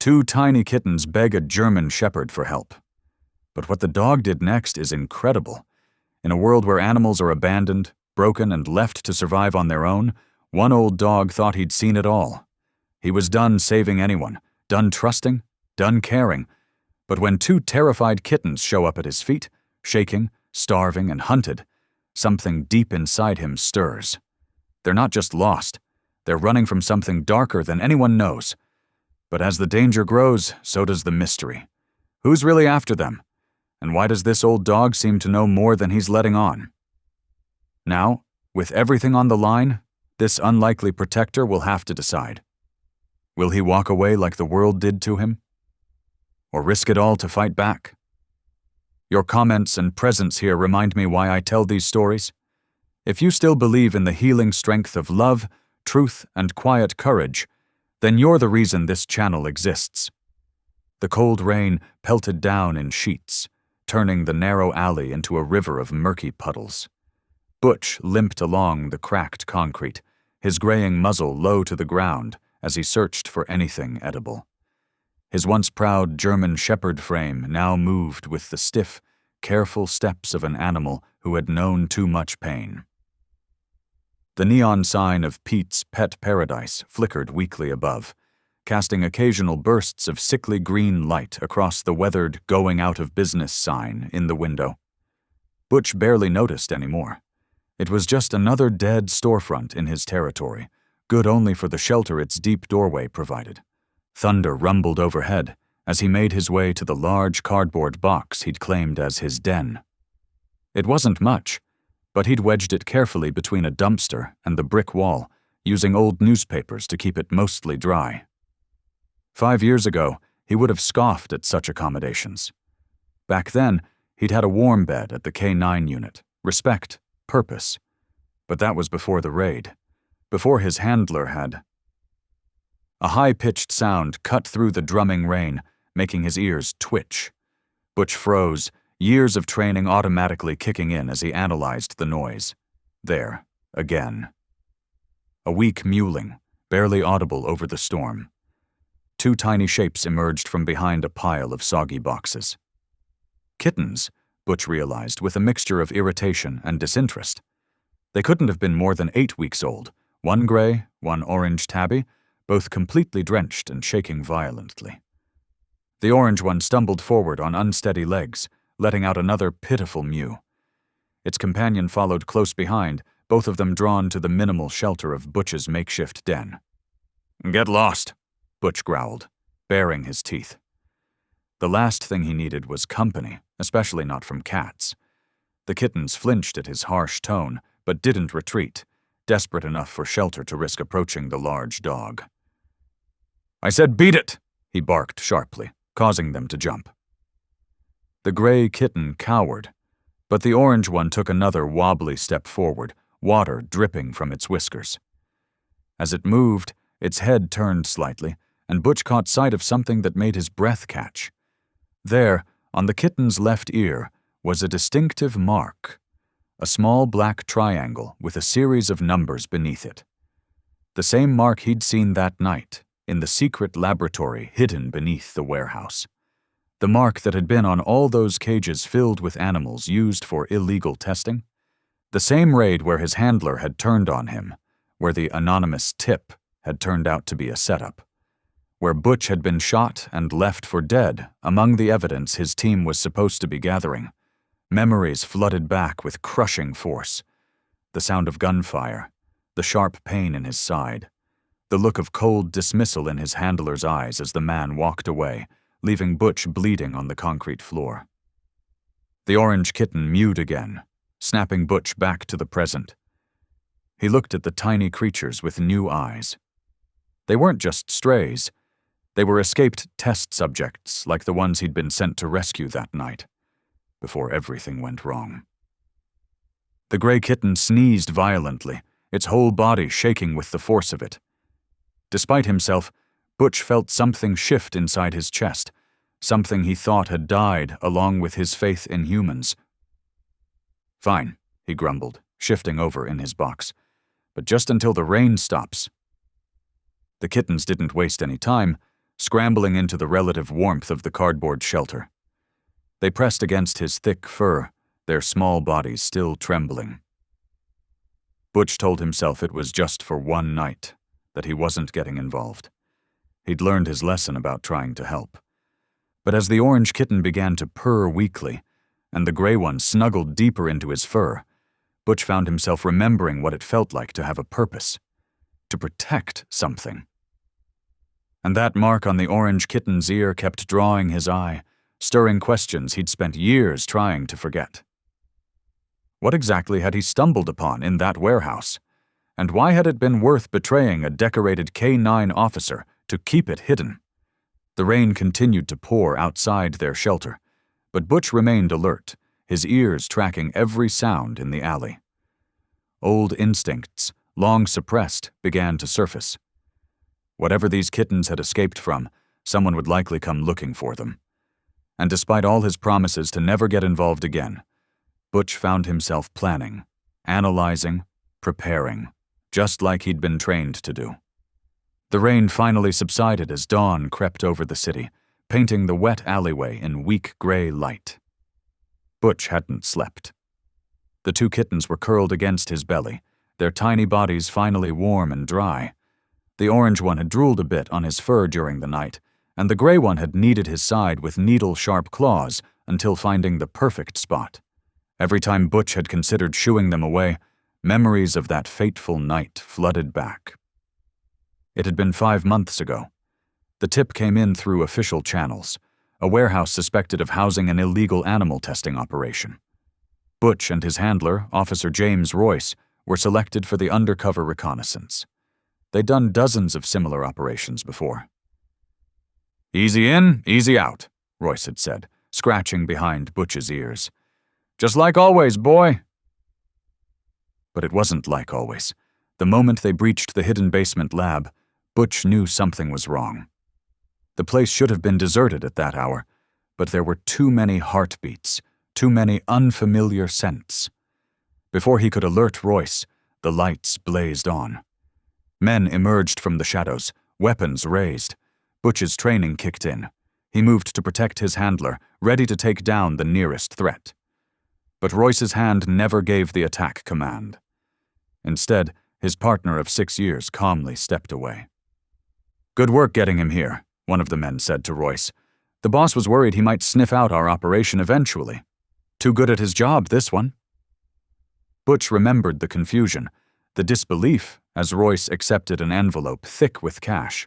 Two tiny kittens beg a German shepherd for help. But what the dog did next is incredible. In a world where animals are abandoned, broken, and left to survive on their own, one old dog thought he'd seen it all. He was done saving anyone, done trusting, done caring. But when two terrified kittens show up at his feet, shaking, starving, and hunted, something deep inside him stirs. They're not just lost. They're running from something darker than anyone knows. But as the danger grows, so does the mystery. Who's really after them? And why does this old dog seem to know more than he's letting on? Now, with everything on the line, this unlikely protector will have to decide. Will he walk away like the world did to him? Or risk it all to fight back? Your comments and presence here remind me why I tell these stories. If you still believe in the healing strength of love, truth, and quiet courage, then you're the reason this channel exists. The cold rain pelted down in sheets, turning the narrow alley into a river of murky puddles. Butch limped along the cracked concrete, his graying muzzle low to the ground as he searched for anything edible. His once proud German shepherd frame now moved with the stiff, careful steps of an animal who had known too much pain. The neon sign of Pete's Pet Paradise flickered weakly above, casting occasional bursts of sickly green light across the weathered "Going Out of Business" sign in the window. Butch barely noticed anymore. It was just another dead storefront in his territory, good only for the shelter its deep doorway provided. Thunder rumbled overhead as he made his way to the large cardboard box he'd claimed as his den. It wasn't much, but he'd wedged it carefully between a dumpster and the brick wall, using old newspapers to keep it mostly dry. 5 years ago, he would have scoffed at such accommodations. Back then, he'd had a warm bed at the K9 unit, respect, purpose. But that was before the raid, before his handler had. A high-pitched sound cut through the drumming rain, making his ears twitch. Butch froze, years of training automatically kicking in as he analyzed the noise. There, again. A weak mewling, barely audible over the storm. Two tiny shapes emerged from behind a pile of soggy boxes. Kittens, Butch realized with a mixture of irritation and disinterest. They couldn't have been more than 8 weeks old, one gray, one orange tabby, both completely drenched and shaking violently. The orange one stumbled forward on unsteady legs, letting out another pitiful mew. Its companion followed close behind, both of them drawn to the minimal shelter of Butch's makeshift den. "Get lost," Butch growled, baring his teeth. The last thing he needed was company, especially not from cats. The kittens flinched at his harsh tone, but didn't retreat, desperate enough for shelter to risk approaching the large dog. "I said beat it!" he barked sharply, causing them to jump. The gray kitten cowered, but the orange one took another wobbly step forward, water dripping from its whiskers. As it moved, its head turned slightly, and Butch caught sight of something that made his breath catch. There, on the kitten's left ear, was a distinctive mark, a small black triangle with a series of numbers beneath it. The same mark he'd seen that night, in the secret laboratory hidden beneath the warehouse. The mark that had been on all those cages filled with animals used for illegal testing. The same raid where his handler had turned on him, where the anonymous tip had turned out to be a setup. Where Butch had been shot and left for dead among the evidence his team was supposed to be gathering. Memories flooded back with crushing force. The sound of gunfire, the sharp pain in his side, the look of cold dismissal in his handler's eyes as the man walked away, leaving Butch bleeding on the concrete floor. The orange kitten mewed again, snapping Butch back to the present. He looked at the tiny creatures with new eyes. They weren't just strays. They were escaped test subjects like the ones he'd been sent to rescue that night, before everything went wrong. The gray kitten sneezed violently, its whole body shaking with the force of it. Despite himself, Butch felt something shift inside his chest, something he thought had died along with his faith in humans. "Fine," he grumbled, shifting over in his box, "but just until the rain stops." The kittens didn't waste any time, scrambling into the relative warmth of the cardboard shelter. They pressed against his thick fur, their small bodies still trembling. Butch told himself it was just for one night, that he wasn't getting involved. He'd learned his lesson about trying to help. But as the orange kitten began to purr weakly, and the gray one snuggled deeper into his fur, Butch found himself remembering what it felt like to have a purpose, to protect something. And that mark on the orange kitten's ear kept drawing his eye, stirring questions he'd spent years trying to forget. What exactly had he stumbled upon in that warehouse? And why had it been worth betraying a decorated K-9 officer to keep it hidden? The rain continued to pour outside their shelter, but Butch remained alert, his ears tracking every sound in the alley. Old instincts, long suppressed, began to surface. Whatever these kittens had escaped from, someone would likely come looking for them. And despite all his promises to never get involved again, Butch found himself planning, analyzing, preparing, just like he'd been trained to do. The rain finally subsided as dawn crept over the city, painting the wet alleyway in weak gray light. Butch hadn't slept. The two kittens were curled against his belly, their tiny bodies finally warm and dry. The orange one had drooled a bit on his fur during the night, and the gray one had kneaded his side with needle-sharp claws until finding the perfect spot. Every time Butch had considered shooing them away, memories of that fateful night flooded back. It had been 5 months ago. The tip came in through official channels, a warehouse suspected of housing an illegal animal testing operation. Butch and his handler, Officer James Royce, were selected for the undercover reconnaissance. They'd done dozens of similar operations before. "Easy in, easy out," Royce had said, scratching behind Butch's ears. "Just like always, boy." But it wasn't like always. The moment they breached the hidden basement lab, Butch knew something was wrong. The place should have been deserted at that hour, but there were too many heartbeats, too many unfamiliar scents. Before he could alert Royce, the lights blazed on. Men emerged from the shadows, weapons raised. Butch's training kicked in. He moved to protect his handler, ready to take down the nearest threat. But Royce's hand never gave the attack command. Instead, his partner of 6 years calmly stepped away. "Good work getting him here," one of the men said to Royce. "The boss was worried he might sniff out our operation eventually. Too good at his job, this one." Butch remembered the confusion, the disbelief as Royce accepted an envelope thick with cash.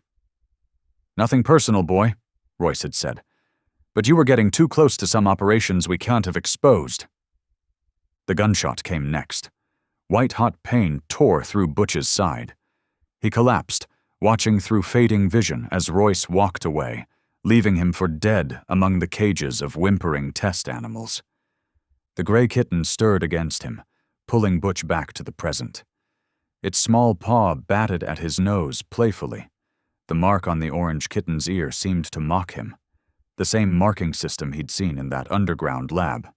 "Nothing personal, boy," Royce had said. "But you were getting too close to some operations we can't have exposed." The gunshot came next. White-hot pain tore through Butch's side. He collapsed, watching through fading vision as Royce walked away, leaving him for dead among the cages of whimpering test animals. The gray kitten stirred against him, pulling Butch back to the present. Its small paw batted at his nose playfully. The mark on the orange kitten's ear seemed to mock him, the same marking system he'd seen in that underground lab.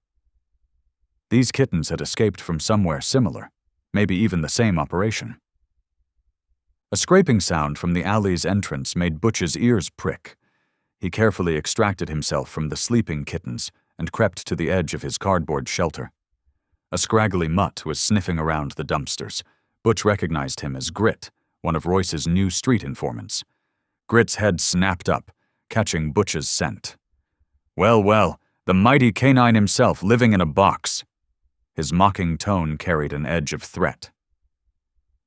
These kittens had escaped from somewhere similar, maybe even the same operation. A scraping sound from the alley's entrance made Butch's ears prick. He carefully extracted himself from the sleeping kittens and crept to the edge of his cardboard shelter. A scraggly mutt was sniffing around the dumpsters. Butch recognized him as Grit, one of Royce's new street informants. Grit's head snapped up, catching Butch's scent. "Well, well, the mighty K-9 himself living in a box." His mocking tone carried an edge of threat.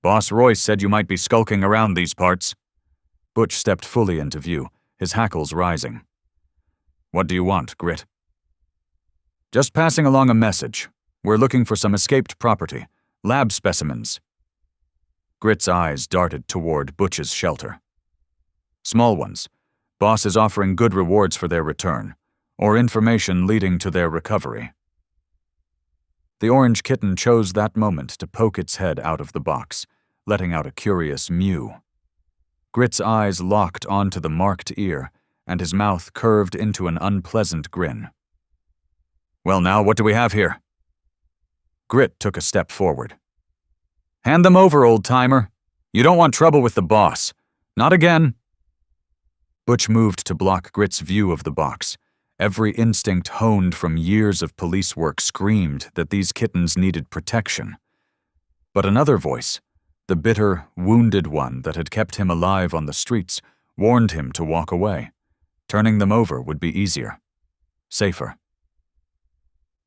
"Boss Royce said you might be skulking around these parts." Butch stepped fully into view, his hackles rising. "What do you want, Grit?" "Just passing along a message. We're looking for some escaped property, lab specimens." Grit's eyes darted toward Butch's shelter. "Small ones. Boss is offering good rewards for their return, or information leading to their recovery." The orange kitten chose that moment to poke its head out of the box, letting out a curious mew. Grit's eyes locked onto the marked ear, and his mouth curved into an unpleasant grin. "Well now, what do we have here?" Grit took a step forward. "Hand them over, old-timer. You don't want trouble with the boss. Not again." Butch moved to block Grit's view of the box. Every instinct honed from years of police work screamed that these kittens needed protection. But another voice, the bitter, wounded one that had kept him alive on the streets, warned him to walk away. Turning them over would be easier. Safer.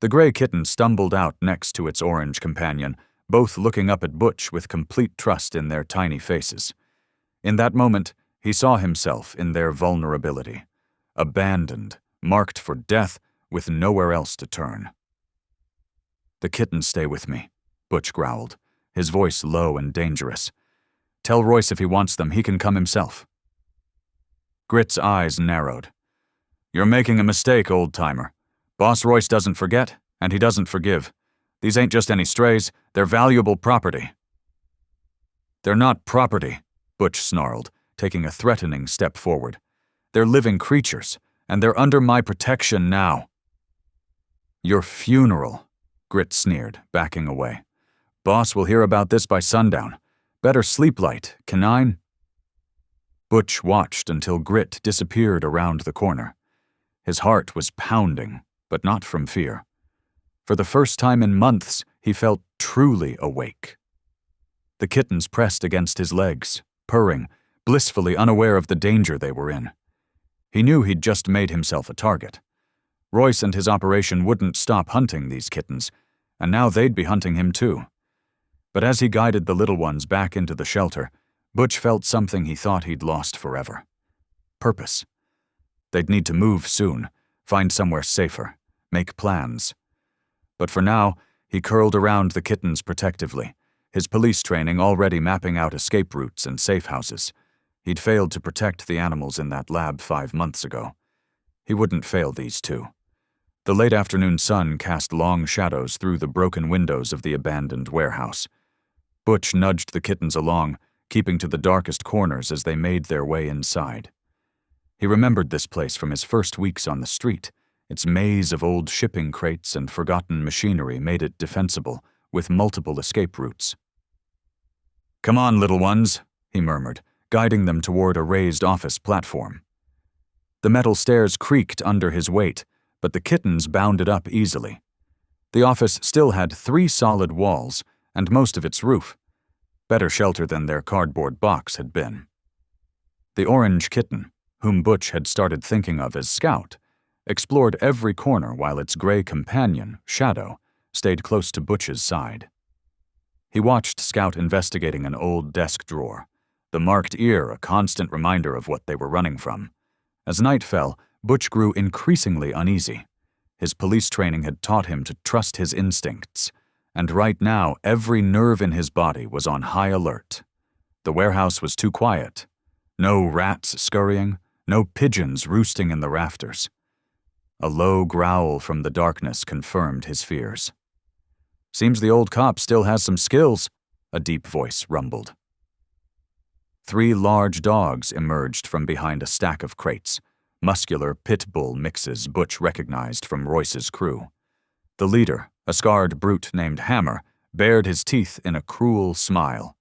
The gray kitten stumbled out next to its orange companion, both looking up at Butch with complete trust in their tiny faces. In that moment, he saw himself in their vulnerability. Abandoned, marked for death, with nowhere else to turn. "The kittens stay with me," Butch growled, his voice low and dangerous. "Tell Royce if he wants them, he can come himself." Grit's eyes narrowed. "You're making a mistake, old-timer. Boss Royce doesn't forget, and he doesn't forgive. These ain't just any strays, they're valuable property." "They're not property," Butch snarled, taking a threatening step forward. "They're living creatures, and they're under my protection now." "Your funeral," Grit sneered, backing away. "Boss will hear about this by sundown. Better sleep light, canine." Butch watched until Grit disappeared around the corner. His heart was pounding, but not from fear. For the first time in months, he felt truly awake. The kittens pressed against his legs, purring, blissfully unaware of the danger they were in. He knew he'd just made himself a target. Royce and his operation wouldn't stop hunting these kittens, and now they'd be hunting him too. But as he guided the little ones back into the shelter, Butch felt something he thought he'd lost forever. Purpose. They'd need to move soon, find somewhere safer, make plans. But for now, he curled around the kittens protectively, his police training already mapping out escape routes and safe houses. He'd failed to protect the animals in that lab 5 months ago. He wouldn't fail these two. The late afternoon sun cast long shadows through the broken windows of the abandoned warehouse. Butch nudged the kittens along, keeping to the darkest corners as they made their way inside. He remembered this place from his first weeks on the street. Its maze of old shipping crates and forgotten machinery made it defensible, with multiple escape routes. "Come on, little ones," he murmured, guiding them toward a raised office platform. The metal stairs creaked under his weight, but the kittens bounded up easily. The office still had 3 solid walls, and most of its roof. Better shelter than their cardboard box had been. The orange kitten, whom Butch had started thinking of as Scout, explored every corner while its gray companion, Shadow, stayed close to Butch's side. He watched Scout investigating an old desk drawer, the marked ear a constant reminder of what they were running from. As night fell, Butch grew increasingly uneasy. His police training had taught him to trust his instincts, and right now every nerve in his body was on high alert. The warehouse was too quiet. No rats scurrying, no pigeons roosting in the rafters. A low growl from the darkness confirmed his fears. "Seems the old cop still has some skills," a deep voice rumbled. 3 large dogs emerged from behind a stack of crates, muscular pit bull mixes Butch recognized from Royce's crew. The leader, a scarred brute named Hammer, bared his teeth in a cruel smile.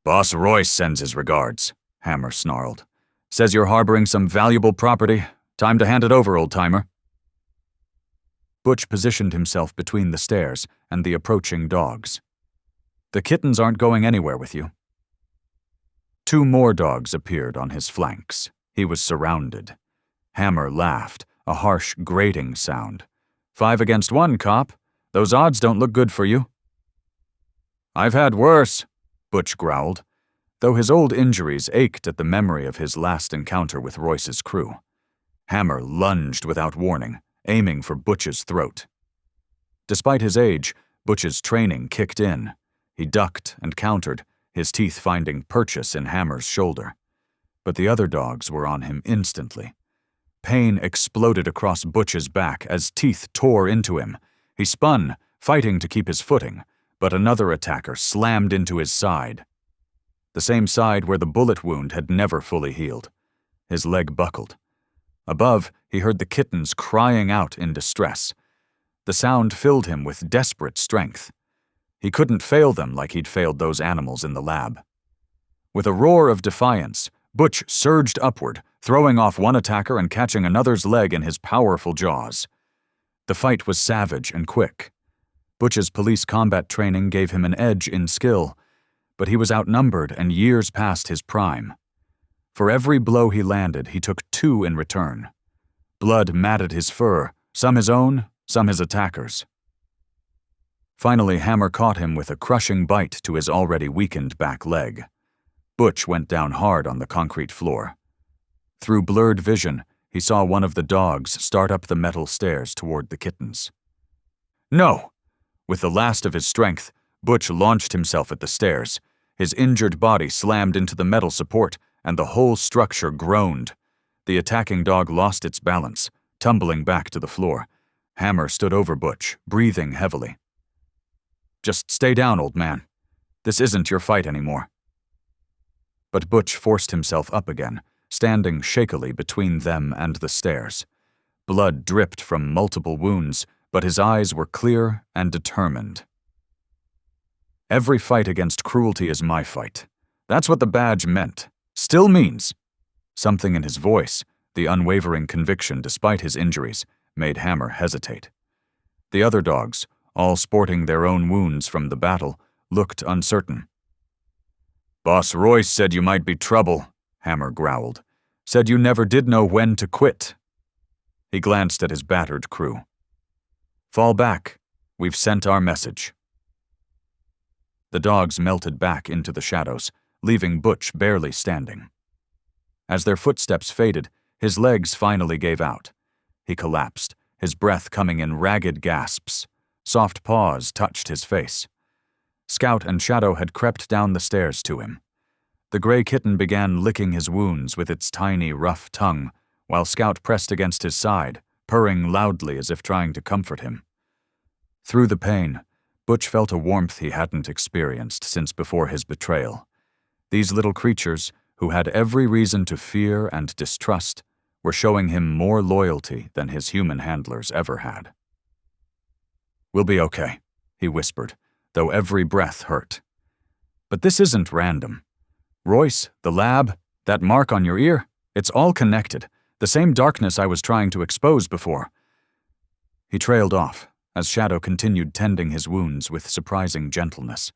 "Boss Royce sends his regards," Hammer snarled. "Says you're harboring some valuable property. Time to hand it over, old-timer." Butch positioned himself between the stairs and the approaching dogs. "The kittens aren't going anywhere with you." 2 more dogs appeared on his flanks. He was surrounded. Hammer laughed, a harsh, grating sound. 5 against 1, cop. Those odds don't look good for you." "I've had worse," Butch growled, though his old injuries ached at the memory of his last encounter with Royce's crew. Hammer lunged without warning, aiming for Butch's throat. Despite his age, Butch's training kicked in. He ducked and countered, his teeth finding purchase in Hammer's shoulder. But the other dogs were on him instantly. Pain exploded across Butch's back as teeth tore into him. He spun, fighting to keep his footing, but another attacker slammed into his side. The same side where the bullet wound had never fully healed. His leg buckled. Above, he heard the kittens crying out in distress. The sound filled him with desperate strength. He couldn't fail them like he'd failed those animals in the lab. With a roar of defiance, Butch surged upward, throwing off one attacker and catching another's leg in his powerful jaws. The fight was savage and quick. Butch's police combat training gave him an edge in skill, but he was outnumbered and years past his prime. For every blow he landed, he took 2 in return. Blood matted his fur, some his own, some his attackers. Finally, Hammer caught him with a crushing bite to his already weakened back leg. Butch went down hard on the concrete floor. Through blurred vision, he saw one of the dogs start up the metal stairs toward the kittens. No! With the last of his strength, Butch launched himself at the stairs. His injured body slammed into the metal support, and the whole structure groaned. The attacking dog lost its balance, tumbling back to the floor. Hammer stood over Butch, breathing heavily. "Just stay down, old man. This isn't your fight anymore." But Butch forced himself up again, standing shakily between them and the stairs. Blood dripped from multiple wounds, but his eyes were clear and determined. "Every fight against cruelty is my fight. That's what the badge meant. Still means." Something in his voice, the unwavering conviction despite his injuries, made Hammer hesitate. The other dogs, all sporting their own wounds from the battle, looked uncertain. "Boss Royce said you might be trouble," Hammer growled. "Said you never did know when to quit." He glanced at his battered crew. "Fall back. We've sent our message." The dogs melted back into the shadows, leaving Butch barely standing. As their footsteps faded, his legs finally gave out. He collapsed, his breath coming in ragged gasps. Soft paws touched his face. Scout and Shadow had crept down the stairs to him. The gray kitten began licking his wounds with its tiny, rough tongue, while Scout pressed against his side, purring loudly as if trying to comfort him. Through the pain, Butch felt a warmth he hadn't experienced since before his betrayal. These little creatures, who had every reason to fear and distrust, were showing him more loyalty than his human handlers ever had. "We'll be okay," he whispered, though every breath hurt. "But this isn't random. Royce, the lab, that mark on your ear, it's all connected, the same darkness I was trying to expose before." He trailed off, as Shadow continued tending his wounds with surprising gentleness.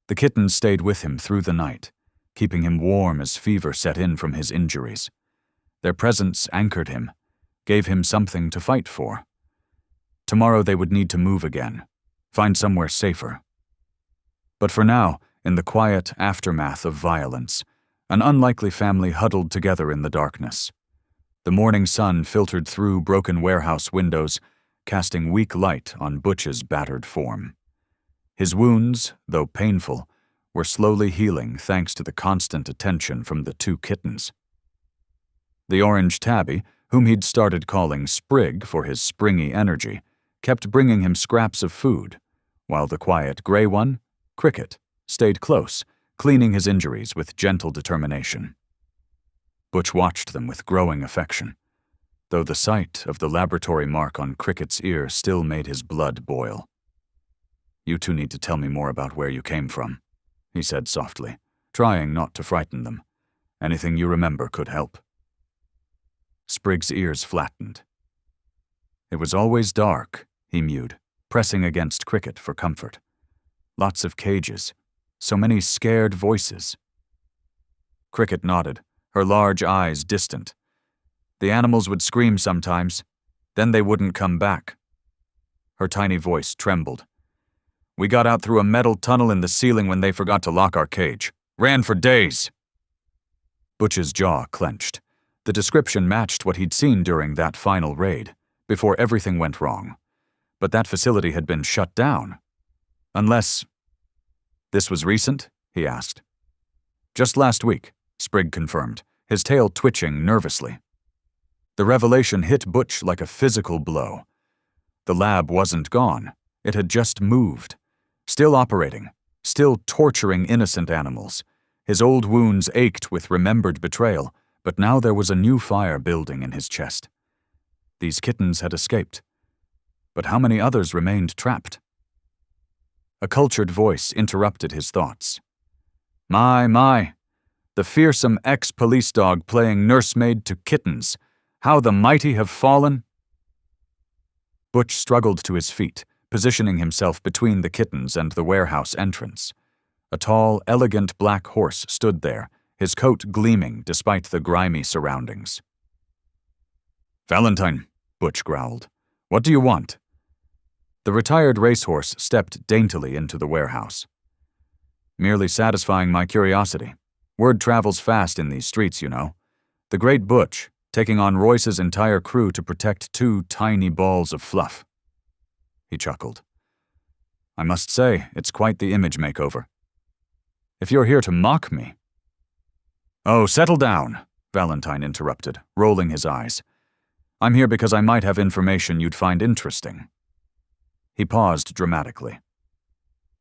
The kittens stayed with him through the night, keeping him warm as fever set in from his injuries. Their presence anchored him, gave him something to fight for. Tomorrow they would need to move again, find somewhere safer. But for now, in the quiet aftermath of violence, an unlikely family huddled together in the darkness. The morning sun filtered through broken warehouse windows, casting weak light on Butch's battered form. His wounds, though painful, were slowly healing thanks to the constant attention from the 2 kittens. The orange tabby, whom he'd started calling Sprig for his springy energy, kept bringing him scraps of food, while the quiet gray one, Cricket, stayed close, cleaning his injuries with gentle determination. Butch watched them with growing affection, though the sight of the laboratory mark on Cricket's ear still made his blood boil. "You two need to tell me more about where you came from," he said softly, trying not to frighten them. "Anything you remember could help." Sprig's ears flattened. "It was always dark," he mewed, pressing against Cricket for comfort. "Lots of cages, so many scared voices." Cricket nodded, her large eyes distant. "The animals would scream sometimes, then they wouldn't come back." Her tiny voice trembled. "We got out through a metal tunnel in the ceiling when they forgot to lock our cage. Ran for days." Butch's jaw clenched. The description matched what he'd seen during that final raid, before everything went wrong. But that facility had been shut down. Unless... "This was recent?" he asked. "Just last week," Sprig confirmed, his tail twitching nervously. The revelation hit Butch like a physical blow. The lab wasn't gone. It had just moved. Still operating, still torturing innocent animals. His old wounds ached with remembered betrayal, but now there was a new fire building in his chest. These kittens had escaped. But how many others remained trapped? A cultured voice interrupted his thoughts. My, The fearsome ex-police dog playing nursemaid to Kittens. How the mighty have fallen! Butch struggled to his feet, positioning himself between the Kittens and the warehouse entrance. A tall, elegant black horse stood there, his coat gleaming despite the grimy surroundings. "Valentine," Butch growled. "What do you want?" The retired racehorse stepped daintily into the warehouse. "Merely satisfying my curiosity. Word travels fast in these streets, you know. The great Butch, taking on Royce's entire crew to protect two tiny balls of fluff." He chuckled. "I must say, it's quite the image makeover. If you're here to mock me—" "Oh, settle down," Valentine interrupted, rolling his eyes. "I'm here because I might have information you'd find interesting." He paused dramatically.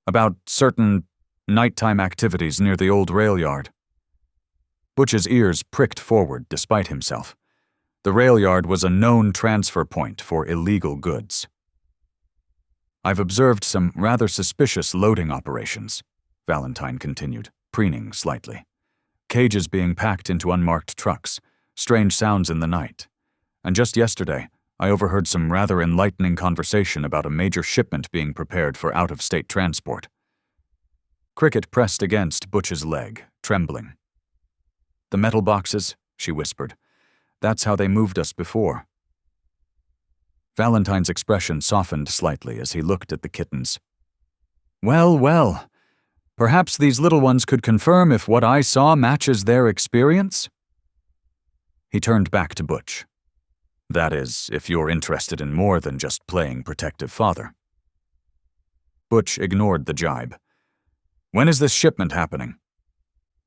"About certain nighttime activities near the old rail yard." Butch's ears pricked forward despite himself. The rail yard was a known transfer point for illegal goods. "I've observed some rather suspicious loading operations," Valentine continued, preening slightly. "Cages being packed into unmarked trucks, strange sounds in the night. And just yesterday, I overheard some rather enlightening conversation about a major shipment being prepared for out-of-state transport." Cricket pressed against Butch's leg, trembling. "The metal boxes," she whispered. "That's how they moved us before." Valentine's expression softened slightly as he looked at the Kittens. "Well, well. Perhaps these little ones could confirm if what I saw matches their experience?" He turned back to Butch. "That is, if you're interested in more than just playing protective father." Butch ignored the jibe. "When is this shipment happening?"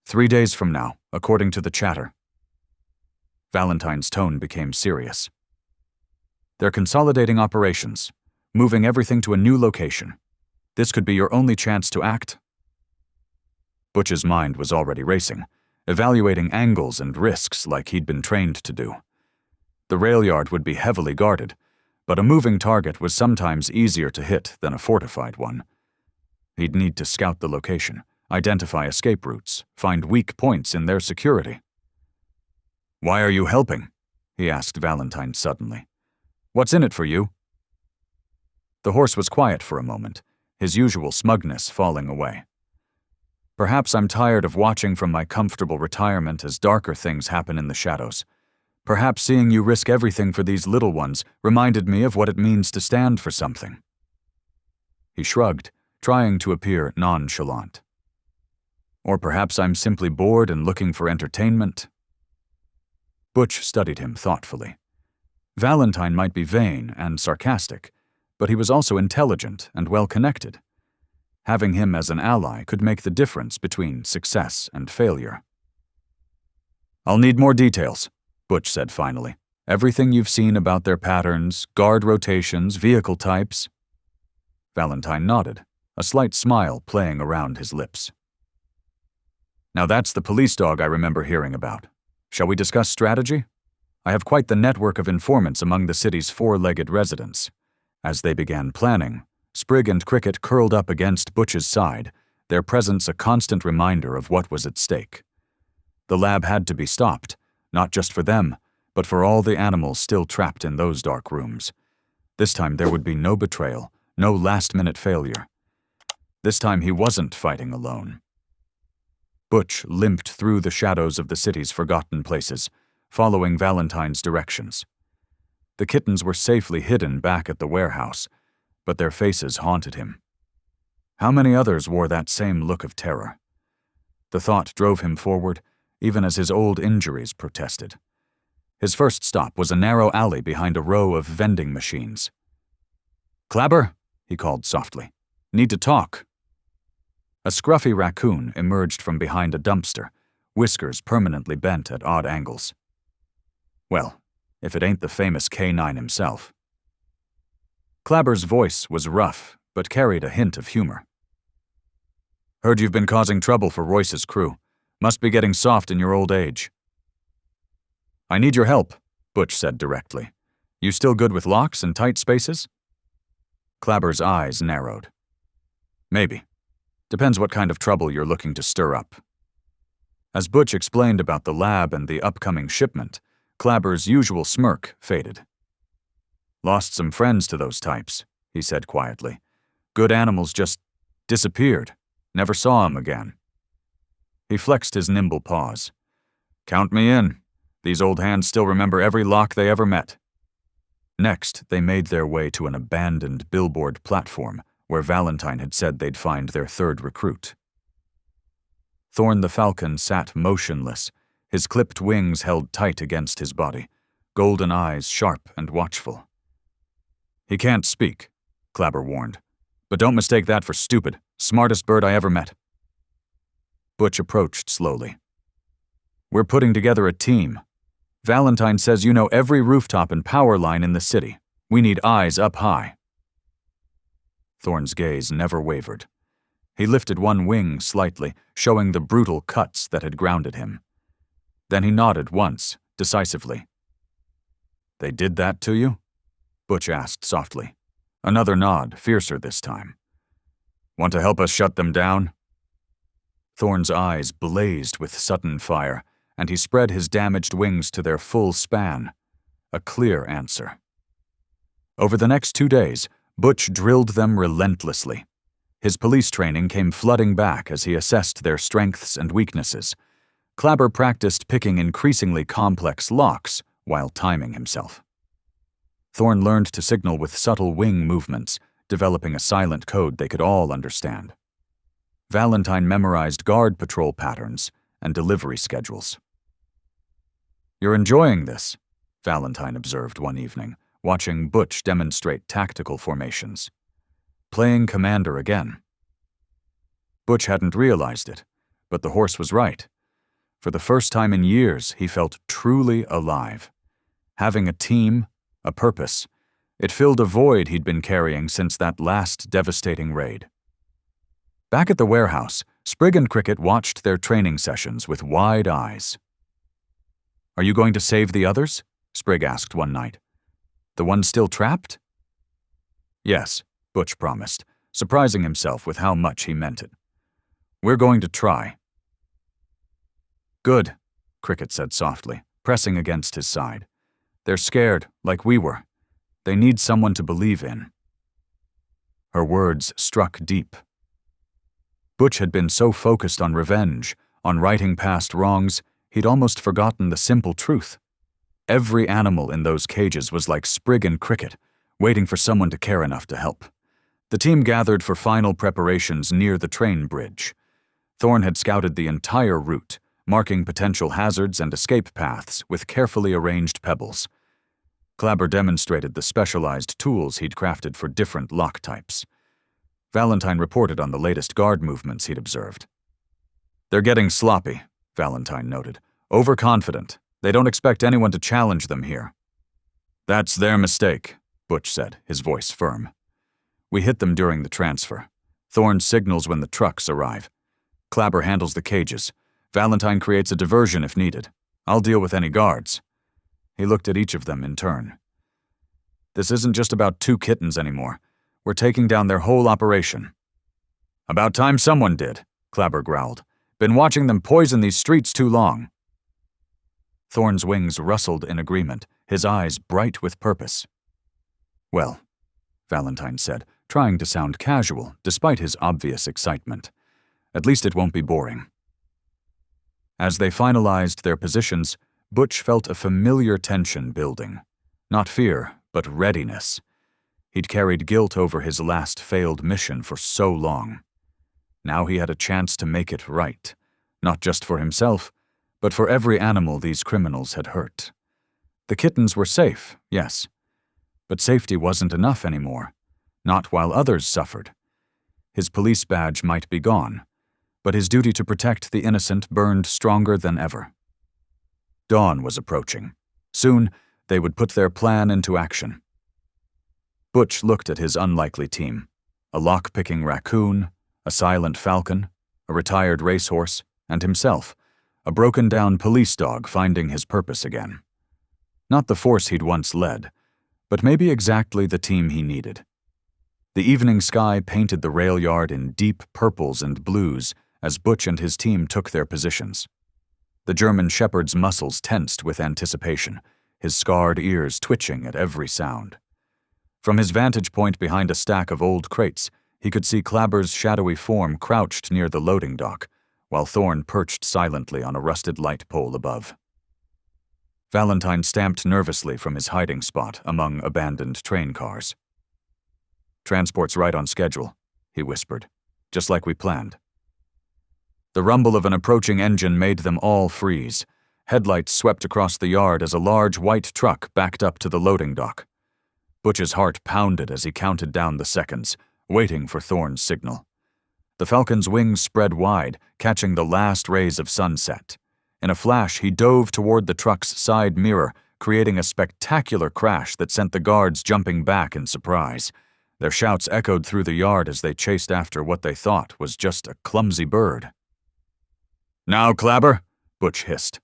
3 days from now, according to the chatter." Valentine's tone became serious. "They're consolidating operations, moving everything to a new location. This could be your only chance to act." Butch's mind was already racing, evaluating angles and risks like he'd been trained to do. The rail yard would be heavily guarded, but a moving target was sometimes easier to hit than a fortified one. He'd need to scout the location, identify escape routes, find weak points in their security. "Why are you helping?" he asked Valentine suddenly. "What's in it for you?" The horse was quiet for a moment, his usual smugness falling away. "Perhaps I'm tired of watching from my comfortable retirement as darker things happen in the shadows. Perhaps seeing you risk everything for these little ones reminded me of what it means to stand for something." He shrugged, trying to appear nonchalant. "Or perhaps I'm simply bored and looking for entertainment." Butch studied him thoughtfully. Valentine might be vain and sarcastic, but he was also intelligent and well-connected. Having him as an ally could make the difference between success and failure. "I'll need more details," Butch said finally. "Everything you've seen about their patterns, guard rotations, vehicle types." Valentine nodded, a slight smile playing around his lips. "Now that's the police dog I remember hearing about. Shall we discuss strategy? I have quite the network of informants among the city's four-legged residents." As they began planning, Sprig and Cricket curled up against Butch's side, their presence a constant reminder of what was at stake. The lab had to be stopped, not just for them, but for all the animals still trapped in those dark rooms. This time there would be no betrayal, no last-minute failure. This time he wasn't fighting alone. Butch limped through the shadows of the city's forgotten places, following Valentine's directions. The Kittens were safely hidden back at the warehouse, but their faces haunted him. How many others wore that same look of terror? The thought drove him forward, even as his old injuries protested. His first stop was a narrow alley behind a row of vending machines. "Clabber," he called softly. "Need to talk." A scruffy raccoon emerged from behind a dumpster, whiskers permanently bent at odd angles. Well, if it ain't the famous K9 himself. Clabber's voice was rough, but carried a hint of humor. "Heard you've been causing trouble for Royce's crew. Must be getting soft in your old age." "I need your help," Butch said directly. "You still good with locks and tight spaces?" Clabber's eyes narrowed. "Maybe. Depends what kind of trouble you're looking to stir up." As Butch explained about the lab and the upcoming shipment, Clabber's usual smirk faded. "Lost some friends to those types," he said quietly. "Good animals just disappeared. Never saw 'em again." He flexed his nimble paws. "Count me in. These old hands still remember every lock they ever met." Next, they made their way to an abandoned billboard platform where Valentine had said they'd find their third recruit. Thorn the falcon sat motionless, his clipped wings held tight against his body, golden eyes sharp and watchful. "He can't speak," Clabber warned. "But don't mistake that for stupid. Smartest bird I ever met." Butch approached slowly. "We're putting together a team. Valentine says you know every rooftop and power line in the city. We need eyes up high." Thorn's gaze never wavered. He lifted one wing slightly, showing the brutal cuts that had grounded him. Then he nodded once, decisively. "They did that to you?" Butch asked softly. Another nod, fiercer this time. "Want to help us shut them down?" Thorn's eyes blazed with sudden fire, and he spread his damaged wings to their full span. A clear answer. Over the next 2 days, Butch drilled them relentlessly. His police training came flooding back as he assessed their strengths and weaknesses. Clabber practiced picking increasingly complex locks while timing himself. Thorn learned to signal with subtle wing movements, developing a silent code they could all understand. Valentine memorized guard patrol patterns and delivery schedules. "You're enjoying this," Valentine observed one evening, watching Butch demonstrate tactical formations. "Playing commander again." Butch hadn't realized it, but the horse was right. For the first time in years, he felt truly alive. Having a team, a purpose, it filled a void he'd been carrying since that last devastating raid. Back at the warehouse, Sprig and Cricket watched their training sessions with wide eyes. "Are you going to save the others?" Sprig asked one night. "The ones still trapped?" "Yes," Butch promised, surprising himself with how much he meant it. "We're going to try." "Good," Cricket said softly, pressing against his side. "They're scared, like we were. They need someone to believe in." Her words struck deep. Butch had been so focused on revenge, on righting past wrongs, he'd almost forgotten the simple truth. Every animal in those cages was like Sprig and Cricket, waiting for someone to care enough to help. The team gathered for final preparations near the train bridge. Thorn had scouted the entire route, marking potential hazards and escape paths with carefully arranged pebbles. Clabber demonstrated the specialized tools he'd crafted for different lock types. Valentine reported on the latest guard movements he'd observed. "They're getting sloppy," Valentine noted. "Overconfident. They don't expect anyone to challenge them here." "That's their mistake," Butch said, his voice firm. "We hit them during the transfer. Thorn signals when the trucks arrive. Clabber handles the cages. Valentine creates a diversion if needed. I'll deal with any guards." He looked at each of them in turn. "This isn't just about 2 kittens anymore. We're taking down their whole operation." "About time someone did," Clabber growled. "Been watching them poison these streets too long." Thorn's wings rustled in agreement, his eyes bright with purpose. "Well," Valentine said, trying to sound casual despite his obvious excitement. "At least it won't be boring." As they finalized their positions, Butch felt a familiar tension building. Not fear, but readiness. He'd carried guilt over his last failed mission for so long. Now he had a chance to make it right, not just for himself, but for every animal these criminals had hurt. The kittens were safe, yes, but safety wasn't enough anymore, not while others suffered. His police badge might be gone, but his duty to protect the innocent burned stronger than ever. Dawn was approaching. Soon, they would put their plan into action. Butch looked at his unlikely team: a lock-picking raccoon, a silent falcon, a retired racehorse, and himself, a broken-down police dog finding his purpose again. Not the force he'd once led, but maybe exactly the team he needed. The evening sky painted the rail yard in deep purples and blues as Butch and his team took their positions. The German shepherd's muscles tensed with anticipation, his scarred ears twitching at every sound. From his vantage point behind a stack of old crates, he could see Clabber's shadowy form crouched near the loading dock, while Thorn perched silently on a rusted light pole above. Valentine stamped nervously from his hiding spot among abandoned train cars. "Transport's right on schedule," he whispered, "just like we planned." The rumble of an approaching engine made them all freeze. Headlights swept across the yard as a large white truck backed up to the loading dock. Butch's heart pounded as he counted down the seconds, waiting for Thorn's signal. The Falcon's wings spread wide, catching the last rays of sunset. In a flash, he dove toward the truck's side mirror, creating a spectacular crash that sent the guards jumping back in surprise. Their shouts echoed through the yard as they chased after what they thought was just a clumsy bird. "Now, Clabber," Butch hissed.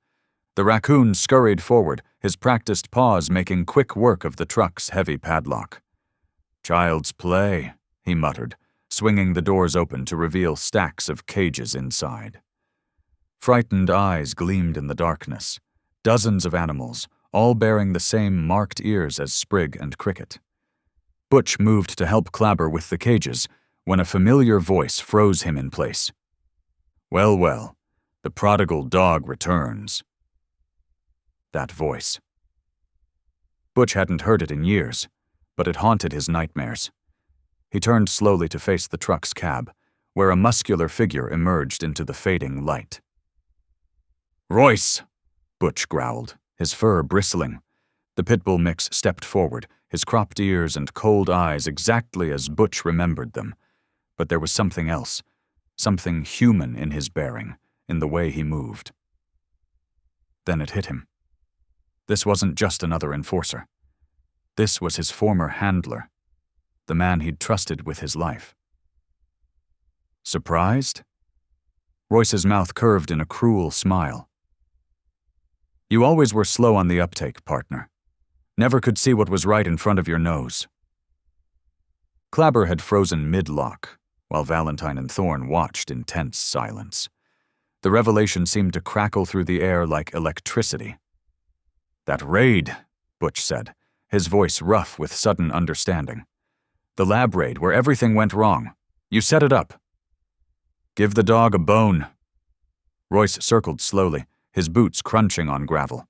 The raccoon scurried forward, his practiced paws making quick work of the truck's heavy padlock. "Child's play," he muttered, swinging the doors open to reveal stacks of cages inside. Frightened eyes gleamed in the darkness. Dozens of animals, all bearing the same marked ears as Sprig and Cricket. Butch moved to help Clabber with the cages when a familiar voice froze him in place. "Well, well, the prodigal dog returns." That voice. Butch hadn't heard it in years, but it haunted his nightmares. He turned slowly to face the truck's cab, where a muscular figure emerged into the fading light. "Royce!" Butch growled, his fur bristling. The pitbull mix stepped forward, his cropped ears and cold eyes exactly as Butch remembered them. But there was something else, something human in his bearing, in the way he moved. Then it hit him. This wasn't just another enforcer. This was his former handler, the man he'd trusted with his life. Surprised? Royce's mouth curved in a cruel smile. "You always were slow on the uptake, partner. Never could see what was right in front of your nose." Clabber had frozen mid-lock, while Valentine and Thorn watched in tense silence. The revelation seemed to crackle through the air like electricity. "That raid," Butch said, his voice rough with sudden understanding. "The lab raid where everything went wrong. You set it up." "Give the dog a bone." Royce circled slowly, his boots crunching on gravel.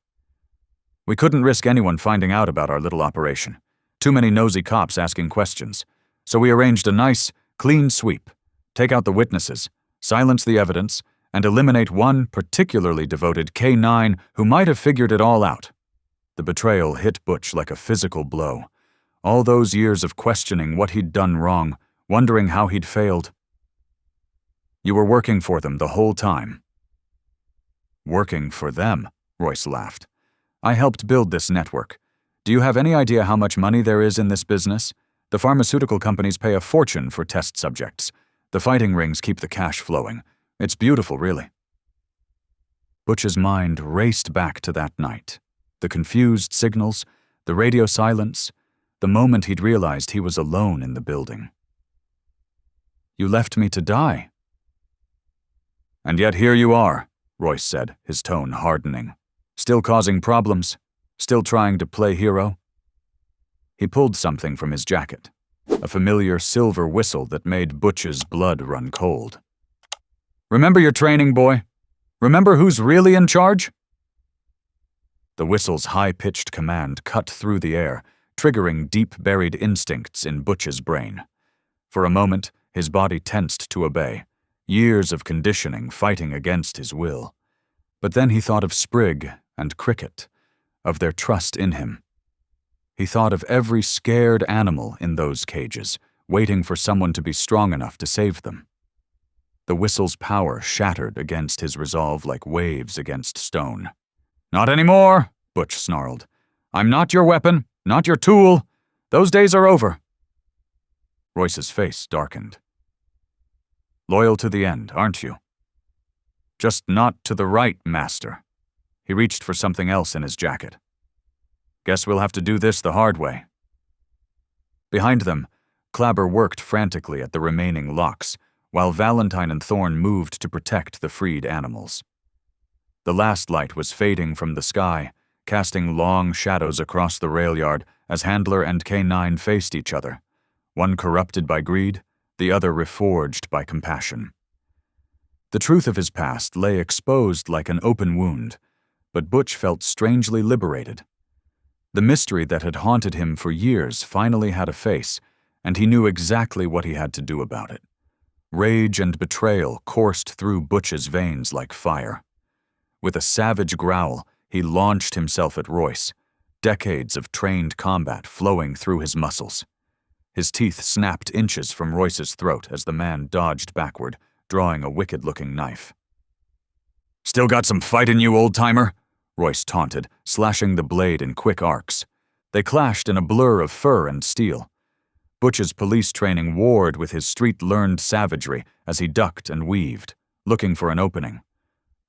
"We couldn't risk anyone finding out about our little operation. Too many nosy cops asking questions. So we arranged a nice, clean sweep. Take out the witnesses, silence the evidence, and eliminate one particularly devoted K9 who might have figured it all out." The betrayal hit Butch like a physical blow. All those years of questioning what he'd done wrong, wondering how he'd failed. "You were working for them the whole time." "Working for them?" Royce laughed. "I helped build this network. Do you have any idea how much money there is in this business? The pharmaceutical companies pay a fortune for test subjects. The fighting rings keep the cash flowing. It's beautiful, really." Butch's mind raced back to that night. The confused signals, the radio silence, the moment he'd realized he was alone in the building. "You left me to die." "And yet here you are," Royce said, his tone hardening. "Still causing problems? Still trying to play hero?" He pulled something from his jacket, a familiar silver whistle that made Butch's blood run cold. "Remember your training, boy? Remember who's really in charge?" The whistle's high-pitched command cut through the air, triggering deep-buried instincts in Butch's brain. For a moment, his body tensed to obey, years of conditioning fighting against his will. But then he thought of Sprig and Cricket, of their trust in him. He thought of every scared animal in those cages, waiting for someone to be strong enough to save them. The whistle's power shattered against his resolve like waves against stone. "Not anymore," Butch snarled. "I'm not your weapon, not your tool. Those days are over." Royce's face darkened. "Loyal to the end, aren't you?" "Just not to the right, master." He reached for something else in his jacket. "Guess we'll have to do this the hard way." Behind them, Clabber worked frantically at the remaining locks, while Valentine and Thorn moved to protect the freed animals. The last light was fading from the sky, casting long shadows across the rail yard as Handler and K9 faced each other, one corrupted by greed, the other reforged by compassion. The truth of his past lay exposed like an open wound, but Butch felt strangely liberated. The mystery that had haunted him for years finally had a face, and he knew exactly what he had to do about it. Rage and betrayal coursed through Butch's veins like fire. With a savage growl, he launched himself at Royce, decades of trained combat flowing through his muscles. His teeth snapped inches from Royce's throat as the man dodged backward, drawing a wicked-looking knife. "Still got some fight in you, old-timer?" Royce taunted, slashing the blade in quick arcs. They clashed in a blur of fur and steel. Butch's police training warred with his street-learned savagery as he ducked and weaved, looking for an opening.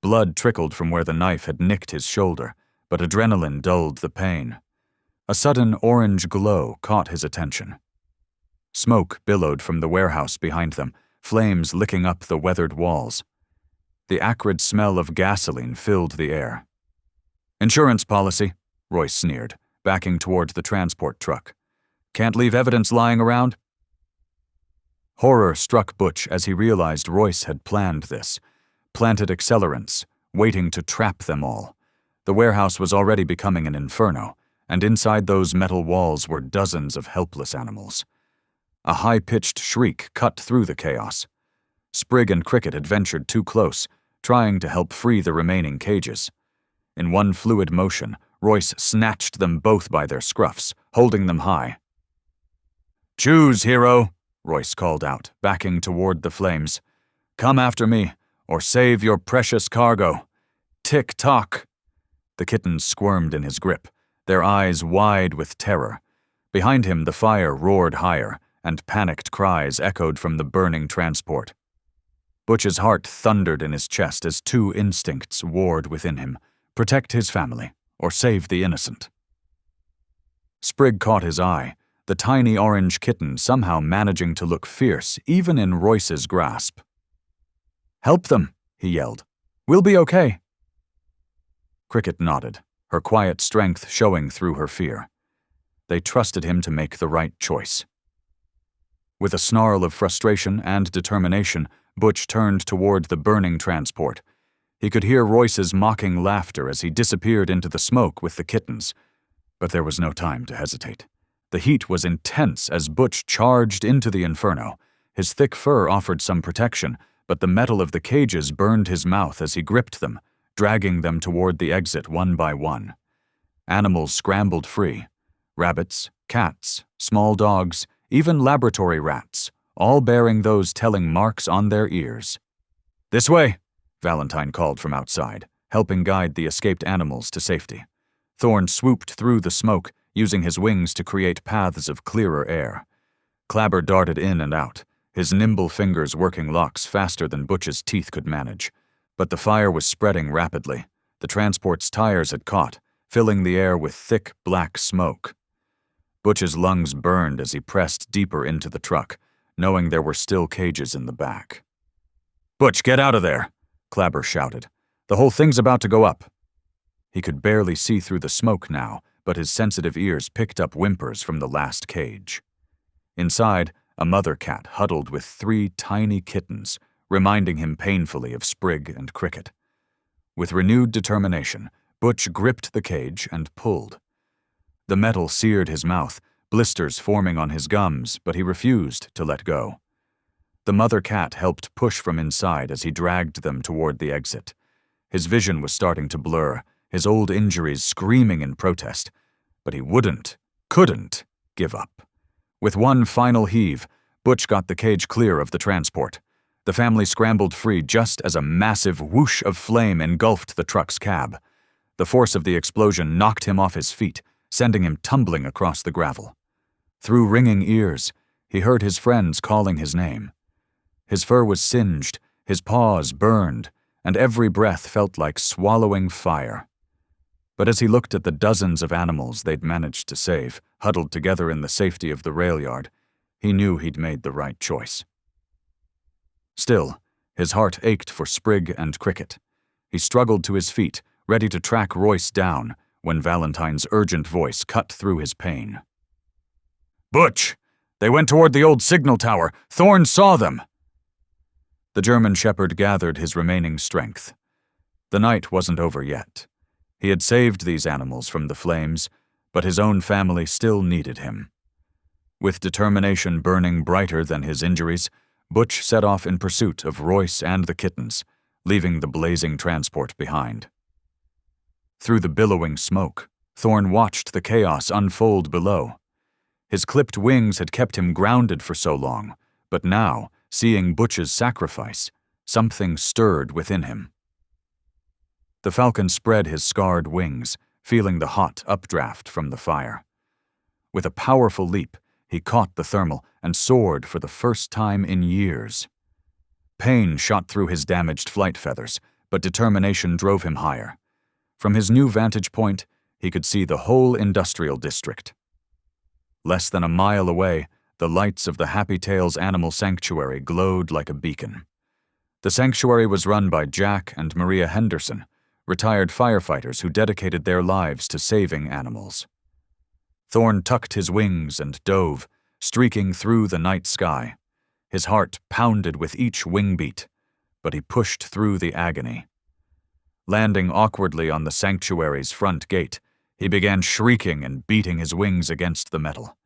Blood trickled from where the knife had nicked his shoulder, but adrenaline dulled the pain. A sudden orange glow caught his attention. Smoke billowed from the warehouse behind them, flames licking up the weathered walls. The acrid smell of gasoline filled the air. "Insurance policy," Royce sneered, backing toward the transport truck. "Can't leave evidence lying around?" Horror struck Butch as he realized Royce had planned this, planted accelerants, waiting to trap them all. The warehouse was already becoming an inferno, and inside those metal walls were dozens of helpless animals. A high-pitched shriek cut through the chaos. Sprigg and Cricket had ventured too close, trying to help free the remaining cages. In one fluid motion, Royce snatched them both by their scruffs, holding them high. "Choose, hero," Royce called out, backing toward the flames. "Come after me, or save your precious cargo. Tick-tock." The kittens squirmed in his grip, their eyes wide with terror. Behind him, the fire roared higher, and panicked cries echoed from the burning transport. Butch's heart thundered in his chest as two instincts warred within him: protect his family, or save the innocent. Sprigg caught his eye, the tiny orange kitten somehow managing to look fierce even in Royce's grasp. "Help them," he yelled. "We'll be okay." Cricket nodded, her quiet strength showing through her fear. They trusted him to make the right choice. With a snarl of frustration and determination, Butch turned toward the burning transport. He could hear Royce's mocking laughter as he disappeared into the smoke with the kittens. But there was no time to hesitate. The heat was intense as Butch charged into the inferno. His thick fur offered some protection, but the metal of the cages burned his mouth as he gripped them, dragging them toward the exit one by one. Animals scrambled free. Rabbits, cats, small dogs, even laboratory rats, all bearing those telling marks on their ears. "This way," Valentine called from outside, helping guide the escaped animals to safety. Thorne swooped through the smoke, using his wings to create paths of clearer air. Clabber darted in and out, his nimble fingers working locks faster than Butch's teeth could manage. But the fire was spreading rapidly. The transport's tires had caught, filling the air with thick, black smoke. Butch's lungs burned as he pressed deeper into the truck, knowing there were still cages in the back. "Butch, get out of there!" Clabber shouted. "The whole thing's about to go up." He could barely see through the smoke now, but his sensitive ears picked up whimpers from the last cage. Inside, a mother cat huddled with 3 tiny kittens, reminding him painfully of Sprigg and Cricket. With renewed determination, Butch gripped the cage and pulled. The metal seared his mouth, blisters forming on his gums, but he refused to let go. The mother cat helped push from inside as he dragged them toward the exit. His vision was starting to blur, his old injuries screaming in protest, but he couldn't give up. With one final heave, Butch got the cage clear of the transport. The family scrambled free just as a massive whoosh of flame engulfed the truck's cab. The force of the explosion knocked him off his feet, sending him tumbling across the gravel. Through ringing ears, he heard his friends calling his name. His fur was singed, his paws burned, and every breath felt like swallowing fire. But as he looked at the dozens of animals they'd managed to save, huddled together in the safety of the rail yard, he knew he'd made the right choice. Still, his heart ached for Sprigg and Cricket. He struggled to his feet, ready to track Royce down, when Valentine's urgent voice cut through his pain. "Butch! They went toward the old signal tower. Thorne saw them!" The German shepherd gathered his remaining strength. The night wasn't over yet. He had saved these animals from the flames, but his own family still needed him. With determination burning brighter than his injuries, Butch set off in pursuit of Royce and the kittens, leaving the blazing transport behind. Through the billowing smoke, Thorne watched the chaos unfold below. His clipped wings had kept him grounded for so long, but now, seeing Butch's sacrifice, something stirred within him. The falcon spread his scarred wings, feeling the hot updraft from the fire. With a powerful leap, he caught the thermal and soared for the first time in years. Pain shot through his damaged flight feathers, but determination drove him higher. From his new vantage point, he could see the whole industrial district. Less than a mile away, the lights of the Happy Tales Animal Sanctuary glowed like a beacon. The sanctuary was run by Jack and Maria Henderson, retired firefighters who dedicated their lives to saving animals. Thorne tucked his wings and dove, streaking through the night sky. His heart pounded with each wing beat, but he pushed through the agony. Landing awkwardly on the sanctuary's front gate, he began shrieking and beating his wings against the metal.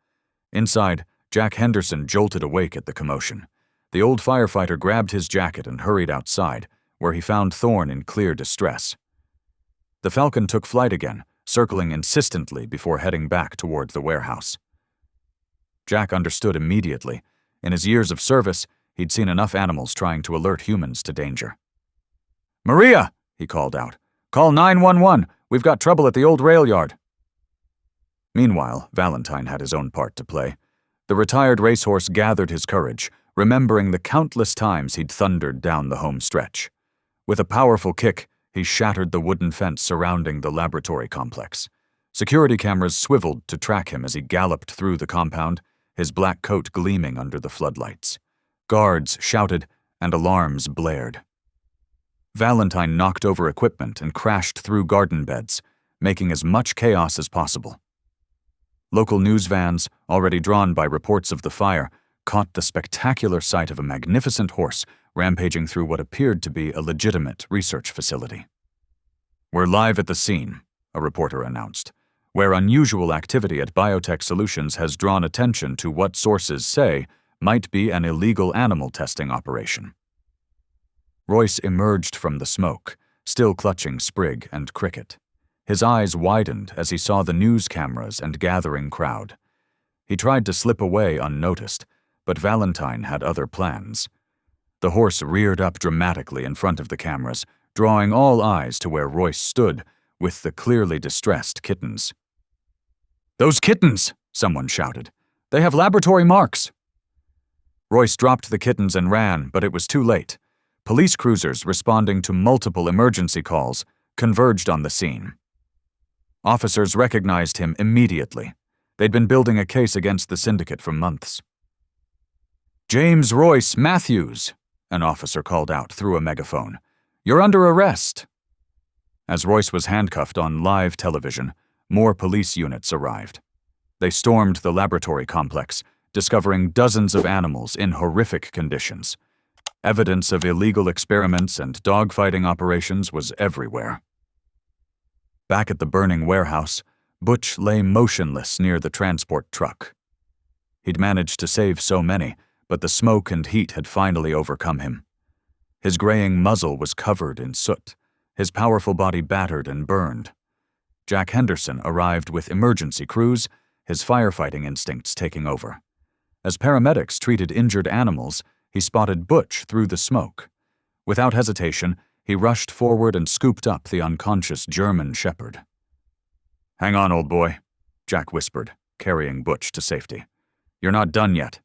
Inside, Jack Henderson jolted awake at the commotion. The old firefighter grabbed his jacket and hurried outside, where he found Thorne in clear distress. The falcon took flight again, circling insistently before heading back toward the warehouse. Jack understood immediately. In his years of service, he'd seen enough animals trying to alert humans to danger. "Maria!" he called out. "Call 911. We've got trouble at the old rail yard." Meanwhile, Valentine had his own part to play. The retired racehorse gathered his courage, remembering the countless times he'd thundered down the home stretch. With a powerful kick, he shattered the wooden fence surrounding the laboratory complex. Security cameras swiveled to track him as he galloped through the compound, his black coat gleaming under the floodlights. Guards shouted, and alarms blared. Valentine knocked over equipment and crashed through garden beds, making as much chaos as possible. Local news vans, already drawn by reports of the fire, caught the spectacular sight of a magnificent horse rampaging through what appeared to be a legitimate research facility. "We're live at the scene," a reporter announced, where unusual activity at Biotech Solutions has drawn attention to what sources say might be an illegal animal testing operation. Royce emerged from the smoke, still clutching Sprig and Cricket. His eyes widened as he saw the news cameras and gathering crowd. He tried to slip away unnoticed, but Valentine had other plans. The horse reared up dramatically in front of the cameras, drawing all eyes to where Royce stood with the clearly distressed kittens. "Those kittens!" someone shouted. "They have laboratory marks!" Royce dropped the kittens and ran, but it was too late. Police cruisers responding to multiple emergency calls converged on the scene. Officers recognized him immediately. They'd been building a case against the syndicate for months. "James Royce Matthews," an officer called out through a megaphone. "You're under arrest." As Royce was handcuffed on live television, more police units arrived. They stormed the laboratory complex, discovering dozens of animals in horrific conditions. Evidence of illegal experiments and dogfighting operations was everywhere. Back at the burning warehouse, Butch lay motionless near the transport truck. He'd managed to save so many, but the smoke and heat had finally overcome him. His graying muzzle was covered in soot, his powerful body battered and burned. Jack Henderson arrived with emergency crews, his firefighting instincts taking over. As paramedics treated injured animals, he spotted Butch through the smoke. Without hesitation, he rushed forward and scooped up the unconscious German shepherd. "Hang on, old boy," Jack whispered, carrying Butch to safety. "You're not done yet."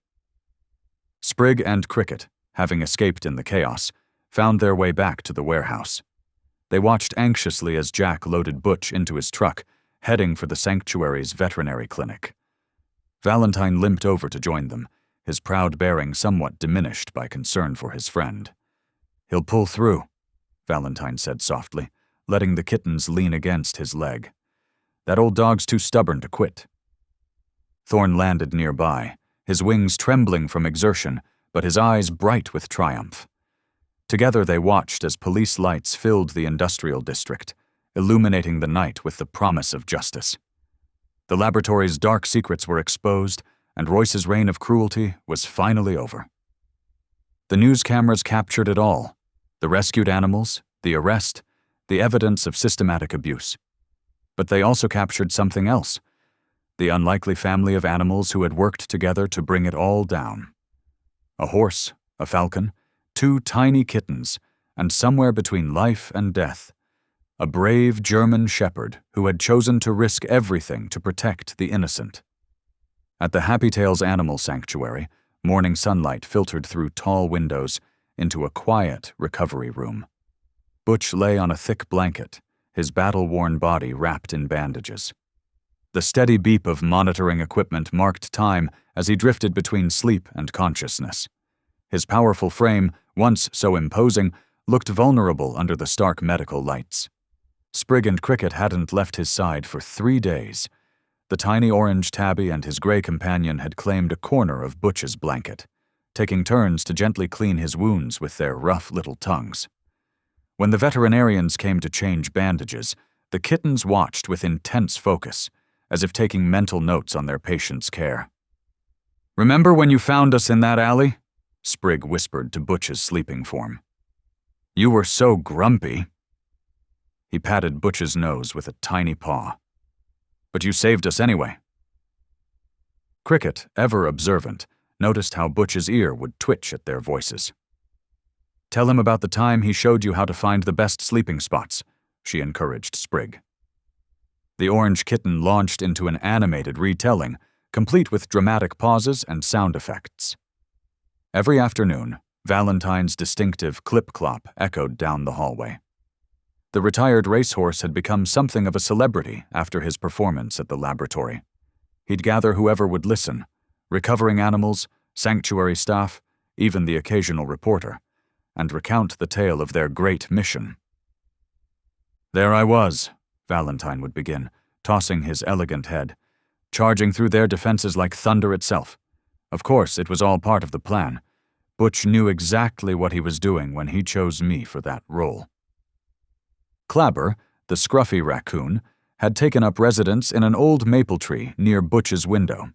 Sprig and Cricket, having escaped in the chaos, found their way back to the warehouse. They watched anxiously as Jack loaded Butch into his truck, heading for the sanctuary's veterinary clinic. Valentine limped over to join them, his proud bearing somewhat diminished by concern for his friend. "He'll pull through," Valentine said softly, letting the kittens lean against his leg. "That old dog's too stubborn to quit." Thorn landed nearby, his wings trembling from exertion, but his eyes bright with triumph. Together they watched as police lights filled the industrial district, illuminating the night with the promise of justice. The laboratory's dark secrets were exposed, and Royce's reign of cruelty was finally over. The news cameras captured it all: the rescued animals, the arrest, the evidence of systematic abuse. But they also captured something else: the unlikely family of animals who had worked together to bring it all down. A horse, a falcon, 2 tiny kittens, and somewhere between life and death, a brave German shepherd who had chosen to risk everything to protect the innocent. At the Happy Tales Animal Sanctuary, morning sunlight filtered through tall windows into a quiet recovery room. Butch lay on a thick blanket, his battle-worn body wrapped in bandages. The steady beep of monitoring equipment marked time as he drifted between sleep and consciousness. His powerful frame, once so imposing, looked vulnerable under the stark medical lights. Sprig and Cricket hadn't left his side for 3 days. The tiny orange tabby and his gray companion had claimed a corner of Butch's blanket, taking turns to gently clean his wounds with their rough little tongues. When the veterinarians came to change bandages, the kittens watched with intense focus, as if taking mental notes on their patient's care. "Remember when you found us in that alley?" Sprig whispered to Butch's sleeping form. "You were so grumpy." He patted Butch's nose with a tiny paw. "But you saved us anyway." Cricket, ever observant, noticed how Butch's ear would twitch at their voices. "Tell him about the time he showed you how to find the best sleeping spots," she encouraged Sprig. The orange kitten launched into an animated retelling, complete with dramatic pauses and sound effects. Every afternoon, Valentine's distinctive clip-clop echoed down the hallway. The retired racehorse had become something of a celebrity after his performance at the laboratory. He'd gather whoever would listen: recovering animals, sanctuary staff, even the occasional reporter, and recount the tale of their great mission. "There I was," Valentine would begin, tossing his elegant head, "charging through their defenses like thunder itself. Of course, it was all part of the plan. Butch knew exactly what he was doing when he chose me for that role." Clabber, the scruffy raccoon, had taken up residence in an old maple tree near Butch's window.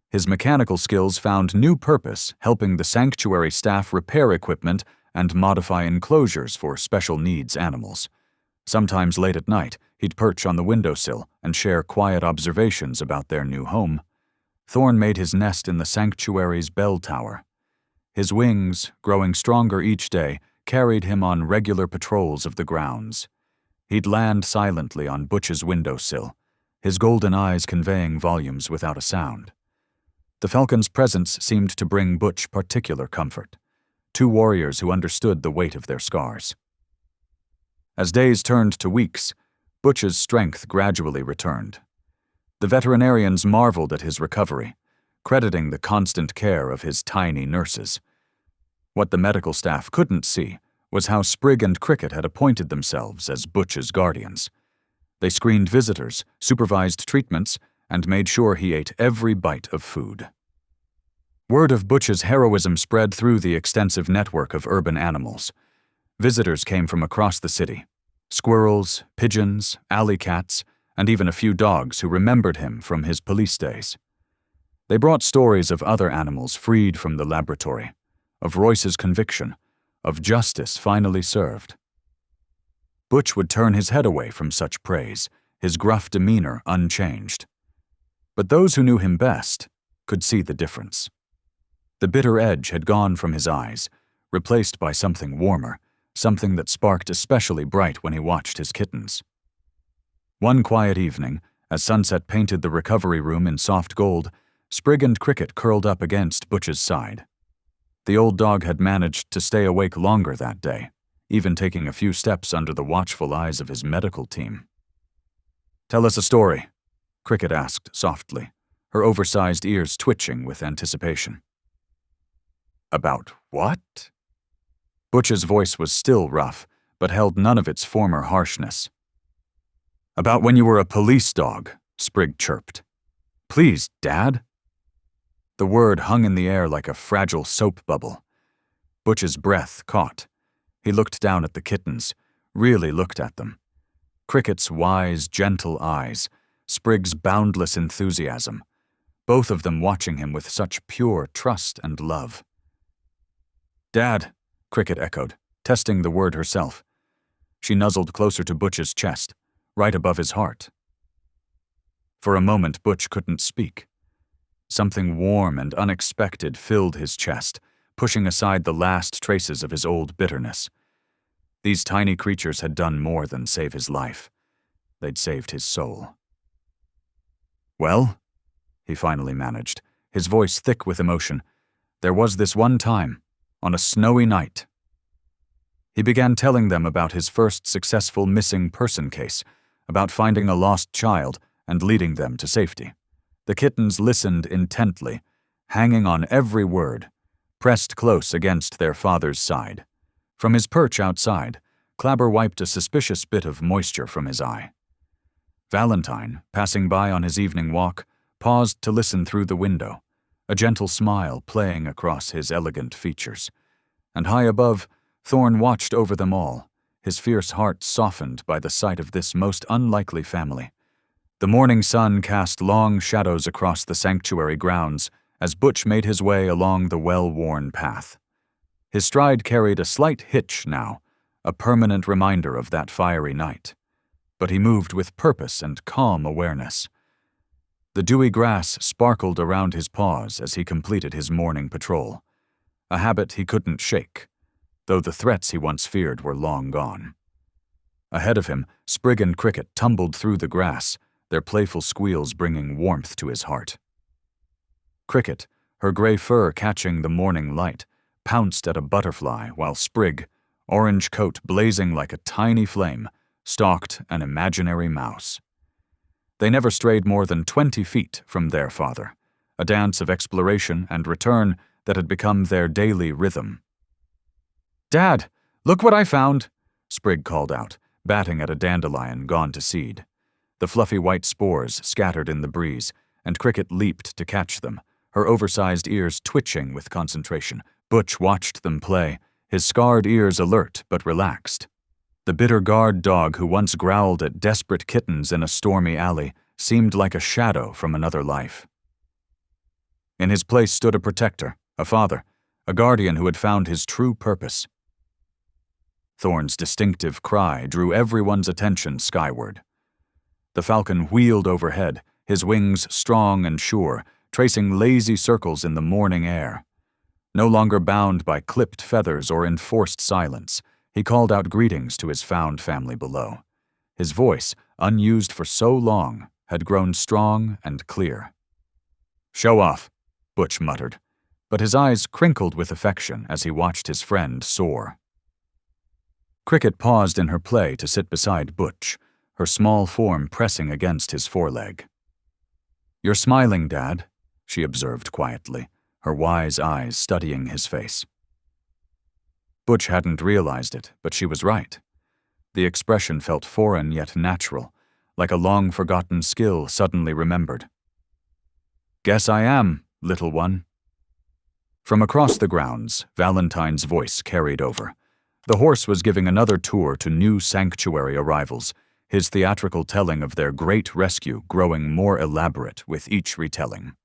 His mechanical skills found new purpose helping the sanctuary staff repair equipment and modify enclosures for special needs animals. Sometimes late at night, he'd perch on the windowsill and share quiet observations about their new home. Thorn made his nest in the sanctuary's bell tower. His wings, growing stronger each day, carried him on regular patrols of the grounds. He'd land silently on Butch's windowsill, his golden eyes conveying volumes without a sound. The falcon's presence seemed to bring Butch particular comfort, 2 warriors who understood the weight of their scars. As days turned to weeks, Butch's strength gradually returned. The veterinarians marveled at his recovery, crediting the constant care of his tiny nurses. What the medical staff couldn't see was how Sprig and Cricket had appointed themselves as Butch's guardians. They screened visitors, supervised treatments, and made sure he ate every bite of food. Word of Butch's heroism spread through the extensive network of urban animals. Visitors came from across the city: squirrels, pigeons, alley cats, and even a few dogs who remembered him from his police days. They brought stories of other animals freed from the laboratory, of Royce's conviction, of justice finally served. Butch would turn his head away from such praise, his gruff demeanor unchanged. But those who knew him best could see the difference. The bitter edge had gone from his eyes, replaced by something warmer, something that sparked especially bright when he watched his kittens. One quiet evening, as sunset painted the recovery room in soft gold, Sprig and Cricket curled up against Butch's side. The old dog had managed to stay awake longer that day, even taking a few steps under the watchful eyes of his medical team. "Tell us a story," Cricket asked softly, her oversized ears twitching with anticipation. "About what?" Butch's voice was still rough, but held none of its former harshness. "About when you were a police dog," Sprig chirped. "Please, Dad?" The word hung in the air like a fragile soap bubble. Butch's breath caught. He looked down at the kittens, really looked at them. Cricket's wise, gentle eyes, Sprig's boundless enthusiasm, both of them watching him with such pure trust and love. "Dad," Cricket echoed, testing the word herself. She nuzzled closer to Butch's chest, right above his heart. For a moment, Butch couldn't speak. Something warm and unexpected filled his chest, pushing aside the last traces of his old bitterness. These tiny creatures had done more than save his life. They'd saved his soul. "Well," he finally managed, his voice thick with emotion, "there was this one time, on a snowy night." He began telling them about his first successful missing person case, about finding a lost child and leading them to safety. The kittens listened intently, hanging on every word, pressed close against their father's side. From his perch outside, Clabber wiped a suspicious bit of moisture from his eye. Valentine, passing by on his evening walk, paused to listen through the window, a gentle smile playing across his elegant features. And high above, Thorn watched over them all, his fierce heart softened by the sight of this most unlikely family. The morning sun cast long shadows across the sanctuary grounds as Butch made his way along the well-worn path. His stride carried a slight hitch now, a permanent reminder of that fiery night. But he moved with purpose and calm awareness. The dewy grass sparkled around his paws as he completed his morning patrol, a habit he couldn't shake, though the threats he once feared were long gone. Ahead of him, Sprig and Cricket tumbled through the grass, their playful squeals bringing warmth to his heart. Cricket, her gray fur catching the morning light, pounced at a butterfly while Sprig, orange coat blazing like a tiny flame, stalked an imaginary mouse. They never strayed more than 20 feet from their father, a dance of exploration and return that had become their daily rhythm. "Dad, look what I found!" Sprig called out, batting at a dandelion gone to seed. The fluffy white spores scattered in the breeze, and Cricket leaped to catch them, her oversized ears twitching with concentration. Butch watched them play, his scarred ears alert but relaxed. The bitter guard dog who once growled at desperate kittens in a stormy alley seemed like a shadow from another life. In his place stood a protector, a father, a guardian who had found his true purpose. Thorn's distinctive cry drew everyone's attention skyward. The falcon wheeled overhead, his wings strong and sure, tracing lazy circles in the morning air. No longer bound by clipped feathers or enforced silence, he called out greetings to his found family below. His voice, unused for so long, had grown strong and clear. "Show off," Butch muttered, but his eyes crinkled with affection as he watched his friend soar. Cricket paused in her play to sit beside Butch, her small form pressing against his foreleg. "You're smiling, Dad," she observed quietly, her wise eyes studying his face. Butch hadn't realized it, but she was right. The expression felt foreign yet natural, like a long-forgotten skill suddenly remembered. "Guess I am, little one." From across the grounds, Valentine's voice carried over. The horse was giving another tour to new sanctuary arrivals, his theatrical telling of their great rescue growing more elaborate with each retelling.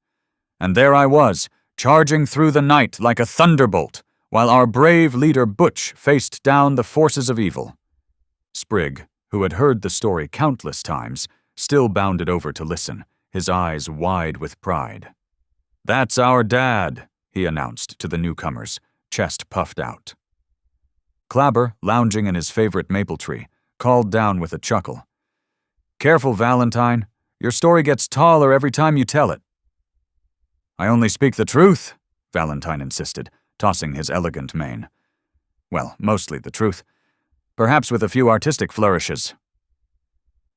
"And there I was, charging through the night like a thunderbolt, while our brave leader Butch faced down the forces of evil." Sprig, who had heard the story countless times, still bounded over to listen, his eyes wide with pride. "That's our dad," he announced to the newcomers, chest puffed out. Clabber, lounging in his favorite maple tree, called down with a chuckle. "Careful, Valentine. Your story gets taller every time you tell it." "I only speak the truth," Valentine insisted, tossing his elegant mane. "Well, mostly the truth. Perhaps with a few artistic flourishes."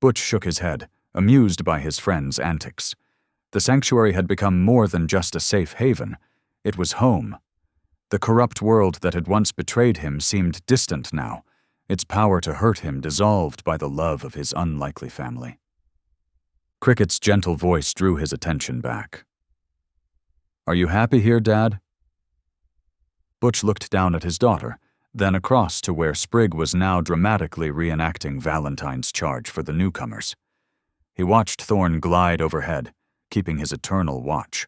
Butch shook his head, amused by his friend's antics. The sanctuary had become more than just a safe haven. It was home. The corrupt world that had once betrayed him seemed distant now, its power to hurt him dissolved by the love of his unlikely family. Cricket's gentle voice drew his attention back. "Are you happy here, Dad?" Butch looked down at his daughter, then across to where Sprig was now dramatically reenacting Valentine's charge for the newcomers. He watched Thorn glide overhead, keeping his eternal watch.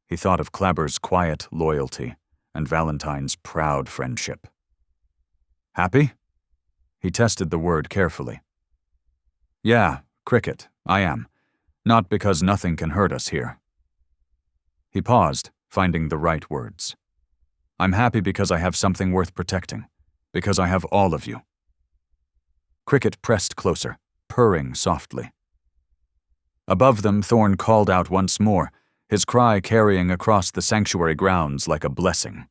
He thought of Clabber's quiet loyalty and Valentine's proud friendship. "Happy?" He tested the word carefully. "Yeah, Cricket, I am. Not because nothing can hurt us here." He paused, finding the right words. "I'm happy because I have something worth protecting, because I have all of you." Cricket pressed closer, purring softly. Above them, Thorn called out once more, his cry carrying across the sanctuary grounds like a blessing.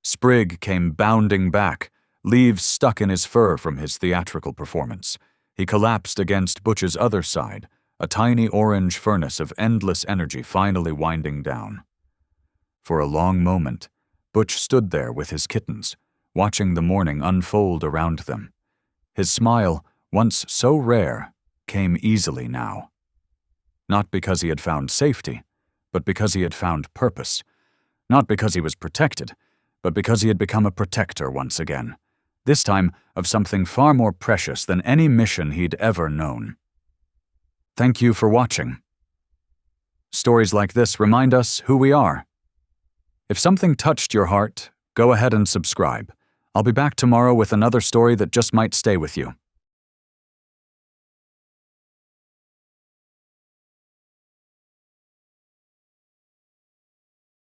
Sprig came bounding back, leaves stuck in his fur from his theatrical performance. He collapsed against Butch's other side, a tiny orange furnace of endless energy finally winding down. For a long moment, Butch stood there with his kittens, watching the morning unfold around them. His smile, once so rare, came easily now. Not because he had found safety, but because he had found purpose. Not because he was protected, but because he had become a protector once again. This time of something far more precious than any mission he'd ever known. Thank you for watching. Stories like this remind us who we are. If something touched your heart, go ahead and subscribe. I'll be back tomorrow with another story that just might stay with you.